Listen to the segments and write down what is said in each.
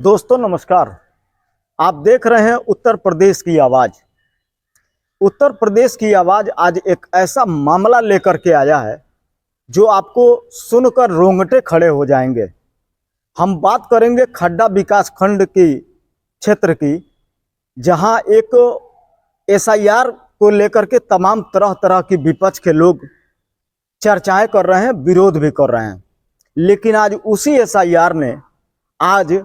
दोस्तों नमस्कार। आप देख रहे हैं उत्तर प्रदेश की आवाज़। उत्तर प्रदेश की आवाज़ आज एक ऐसा मामला लेकर के आया है जो आपको सुनकर रोंगटे खड़े हो जाएंगे। हम बात करेंगे खड्डा विकास खंड की क्षेत्र की, जहां एक एसआईआर को लेकर के तमाम तरह तरह की विपक्ष के लोग चर्चाएं कर रहे हैं, विरोध भी कर रहे हैं। लेकिन आज उसी एसआईआर ने आज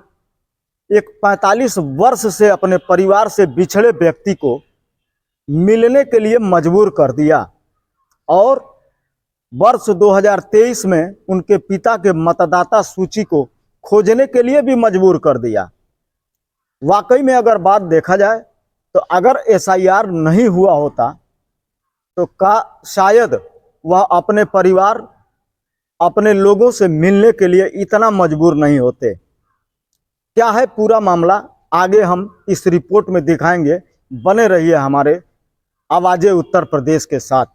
एक 45 वर्ष से अपने परिवार से बिछड़े व्यक्ति को मिलने के लिए मजबूर कर दिया और वर्ष 2023 में उनके पिता के मतदाता सूची को खोजने के लिए भी मजबूर कर दिया। वाकई में अगर बात देखा जाए तो अगर एसआईआर नहीं हुआ होता तो शायद वह अपने परिवार, अपने लोगों से मिलने के लिए इतना मजबूर नहीं होते। क्या है पूरा मामला, आगे हम इस रिपोर्ट में दिखाएंगे। बने रहिए हमारे आवाज़े उत्तर प्रदेश के साथ।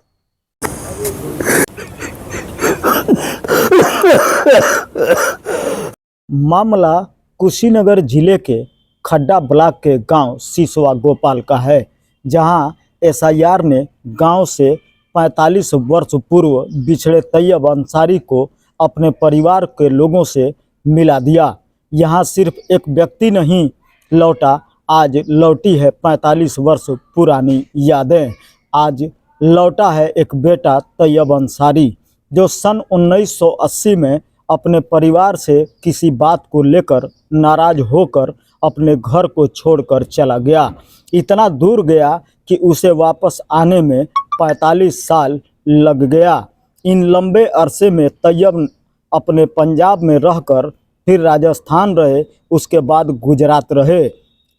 मामला कुशीनगर जिले के खड्डा ब्लॉक के गांव सिसवा गोपाल का है, जहां एसआईआर ने गांव से 45 वर्ष पूर्व बिछड़े तैयब अंसारी को अपने परिवार के लोगों से मिला दिया। यहाँ सिर्फ एक व्यक्ति नहीं लौटा, आज लौटी है 45 वर्ष पुरानी यादें। आज लौटा है एक बेटा तैयब अंसारी, जो सन 1980 में अपने परिवार से किसी बात को लेकर नाराज होकर अपने घर को छोड़कर चला गया। इतना दूर गया कि उसे वापस आने में 45 साल लग गया। इन लंबे अरसे में तैयब अपने पंजाब में रहकर फिर राजस्थान रहे, उसके बाद गुजरात रहे,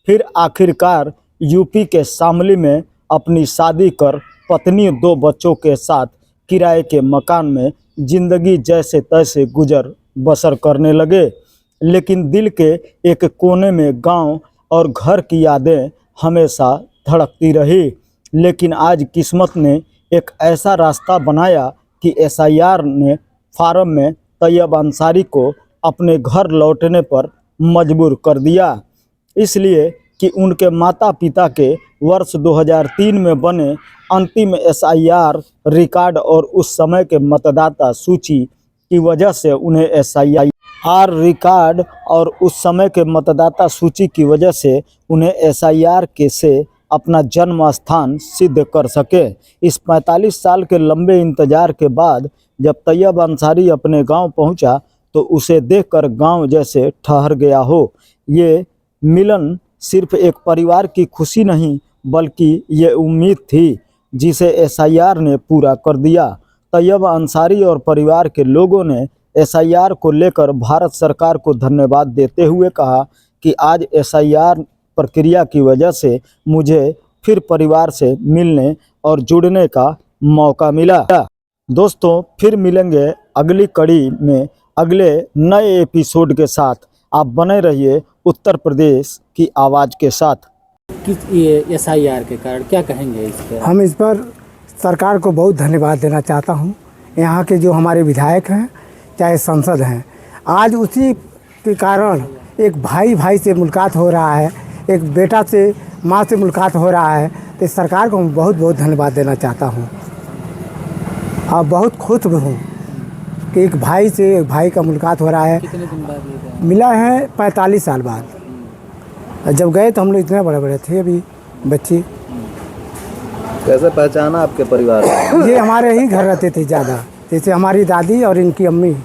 फिर आखिरकार यूपी के शामली में अपनी शादी कर पत्नी 2 बच्चों के साथ किराए के मकान में जिंदगी जैसे तैसे गुजर बसर करने लगे। लेकिन दिल के एक कोने में गांव और घर की यादें हमेशा धड़कती रही। लेकिन आज किस्मत ने एक ऐसा रास्ता बनाया कि एसआईआर ने फार्म में तैयब अंसारी को अपने घर लौटने पर मजबूर कर दिया, इसलिए कि उनके माता पिता के वर्ष 2003 में बने अंतिम एसआईआर रिकॉर्ड और उस समय के मतदाता सूची की वजह से उन्हें एसआईआर रिकॉर्ड और उस समय के मतदाता सूची की वजह से उन्हें एसआईआर के से अपना जन्म स्थान सिद्ध कर सके। इस 45 साल के लंबे इंतजार के बाद जब तैयब अंसारी अपने गांव पहुंचा तो उसे देखकर गांव जैसे ठहर गया हो। ये मिलन सिर्फ एक परिवार की खुशी नहीं, बल्कि ये उम्मीद थी जिसे एसआईआर ने पूरा कर दिया। तैयब अंसारी और परिवार के लोगों ने एसआईआर को लेकर भारत सरकार को धन्यवाद देते हुए कहा कि आज एसआईआर प्रक्रिया की वजह से मुझे फिर परिवार से मिलने और जुड़ने का मौका मिला। दोस्तों फिर मिलेंगे अगली कड़ी में अगले नए एपिसोड के साथ। आप बने रहिए उत्तर प्रदेश की आवाज़ के साथ। किस ये एसआईआर के कारण क्या कहेंगे इस पर? हम इस पर सरकार को बहुत धन्यवाद देना चाहता हूं। यहाँ के जो हमारे विधायक हैं चाहे सांसद हैं, आज उसी के कारण एक भाई से मुलाकात हो रहा है, एक बेटा से माँ से मुलाकात हो रहा है। तो सरकार को मैं बहुत बहुत धन्यवाद देना चाहता हूँ और बहुत खुश भी हूँ कि एक भाई से एक भाई का मुलाकात हो रहा है। कितने दिन बाद ये मिला है 45 साल बाद। जब गए तो हम लोग इतने बड़े बड़े थे, अभी बच्चे। कैसे पहचाना आपके परिवार को? ये हमारे ही घर रहते थे ज़्यादा। जैसे हमारी दादी और इनकी अम्मी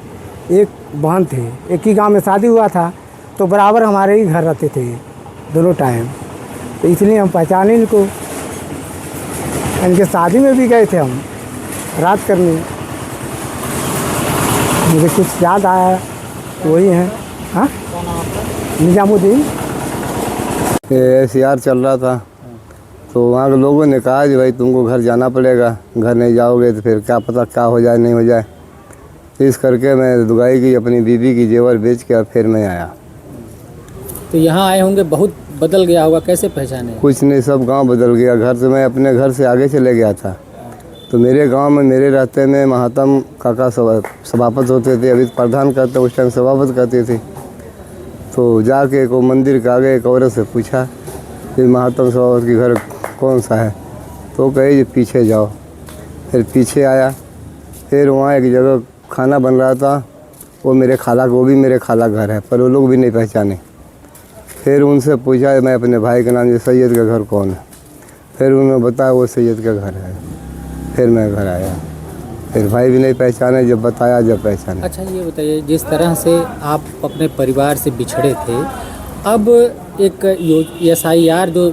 एक बहन थे, एक ही गांव में शादी हुआ था तो बराबर हमारे ही घर रहते थे दोनों टाइम। तो इसलिए हम पहचाने इनको। इनके शादी में भी गए थे हम रात करने। मुझे कुछ याद आया तो वही है। हाँ, निजामुद्दीन। एसआईआर चल रहा था तो वहाँ के लोगों ने कहा कि भाई तुमको घर जाना पड़ेगा, घर नहीं जाओगे तो फिर क्या पता क्या हो जाए नहीं हो जाए। इस करके मैं दुगाई की अपनी दीदी की जेवर बेच के फिर मैं आया। तो यहाँ आए होंगे, बहुत बदल गया होगा, कैसे पहचाने? कुछ नहीं, सब गांव बदल गया। घर से मैं अपने घर से आगे चले गया था तो मेरे गांव में मेरे रहते में महात्म काका सभापति होते थे, अभी प्रधान करते, उस टाइम सभापति करती थी। तो जाके को मंदिर के आगे एक औरत से पूछा कि महात्मा साहब के घर कौन सा है, तो कहे जी पीछे जाओ। फिर पीछे आया, फिर वहाँ एक जगह खाना बन रहा था, वो भी मेरे खाला घर है, पर वो लोग भी नहीं पहचाने। फिर उनसे पूछा मैं अपने भाई के नाम, सैयद का घर कौन है, फिर उन्होंने बताया वो सैयद का घर है। फिर मैं घर आया, फिर भाई भी नहीं पहचाने, जब बताया जब पहचाने। अच्छा ये बताइए, जिस तरह से आप अपने परिवार से बिछड़े थे, अब एक SIR जो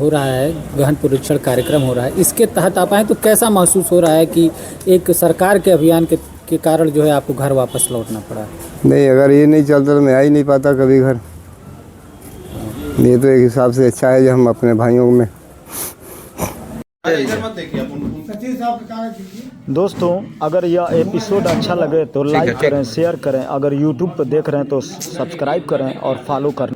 हो रहा है, गहन परीक्षण कार्यक्रम हो रहा है, इसके तहत आप आए तो कैसा महसूस हो रहा है कि एक सरकार के अभियान के कारण जो है आपको घर वापस लौटना पड़ा? नहीं, अगर ये नहीं चलता तो मैं आ ही नहीं पाता कभी घर। ये तो एक हिसाब से अच्छा है जो हम अपने भाइयों में। दोस्तों, अगर यह एपिसोड अच्छा लगे तो लाइक करें, शेयर करें। अगर यूट्यूब पर देख रहे हैं तो सब्सक्राइब करें और फॉलो करें।